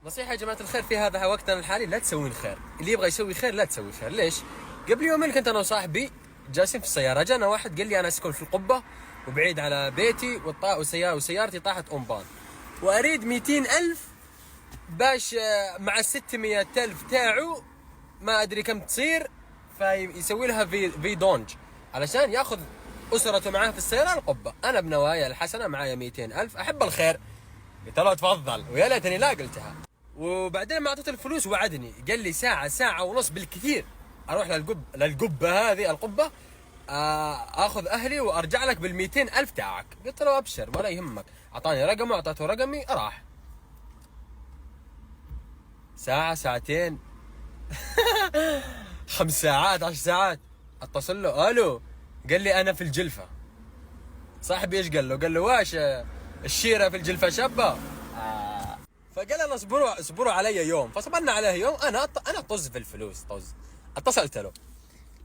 نصيحة يا جماعة الخير في هذا وقتنا الحالي، لا تسوين خير. اللي يبغى يسوي خير لا تسوي خير. ليش؟ قبل يومين كنت انا وصاحبي جالسين في السيارة، جانا واحد قال لي انا اسكن في القبة وبعيد على بيتي وسيارتي طاحت أمبان واريد 200,000 باش مع 600,000 تاعو ما ادري كم تصير، فيسوي لها في دونج علشان ياخذ اسرته معاه في السيارة القبة. انا بنوايا الحسنة معايا 200,000، احب الخير، قلت له تفضل ويا ليتني لا قلتها. وبعدين ما اعطيته الفلوس وعدني، قال لي ساعة ونص بالكثير اروح للقبة هذه القبة، اخذ اهلي وارجع لك بال200,000 تاعك. قلت له ابشر ولا يهمك. اعطاني رقمه، اعطيته رقمي، راح. ساعة ساعتين 5 ساعات 10 ساعات اتصل له، الو، قال لي انا في الجلفة. صاحبي ايش قال له؟ قال له واش الشيرة في الجلفة شابة؟ فقال لنا اصبروا علي يوم، فصبرنا عليه يوم. انا طز في الفلوس، طز. اتصلت له،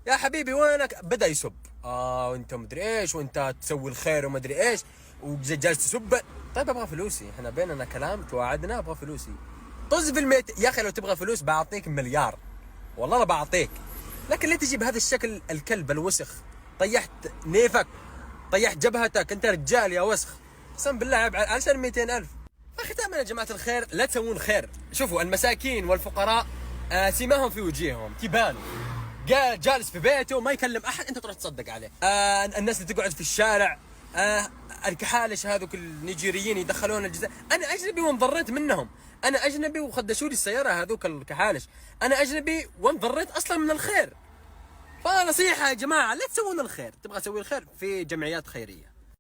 يا حبيبي وينك؟ بدا يسب، وانت مدري ايش، وانت تسوي الخير ومدري ايش، وجالس تسب. طيب ابغى فلوسي، احنا بيننا كلام توعدنا، ابغى فلوسي. طز في الميت يا اخي، لو تبغى فلوس بعطيك مليار، والله لا بعطيك. لكن ليه تجي بهذا الشكل الكلب الوسخ؟ طيحت نيفك، طيحت جبهتك، انت رجال يا وسخ، قسم بالله عيب علشان 200,000. فختاما يا جماعة الخير لا تسوون خير. شوفوا المساكين والفقراء سيماهم في وجيههم تبان. جالس في بيته ما يكلم احد، انت تروح تصدق عليه. الناس اللي تقعد في الشارع، الكحالش هذوك النيجيريين يدخلون الجزائر. انا اجنبي وانضريت منهم، انا اجنبي وخدشوا لي السياره هذوك الكحالش، انا اجنبي وانضريت اصلا من الخير. فنصيحه يا جماعه لا تسوون الخير. تبغى تسوي الخير في جمعيات خيريه.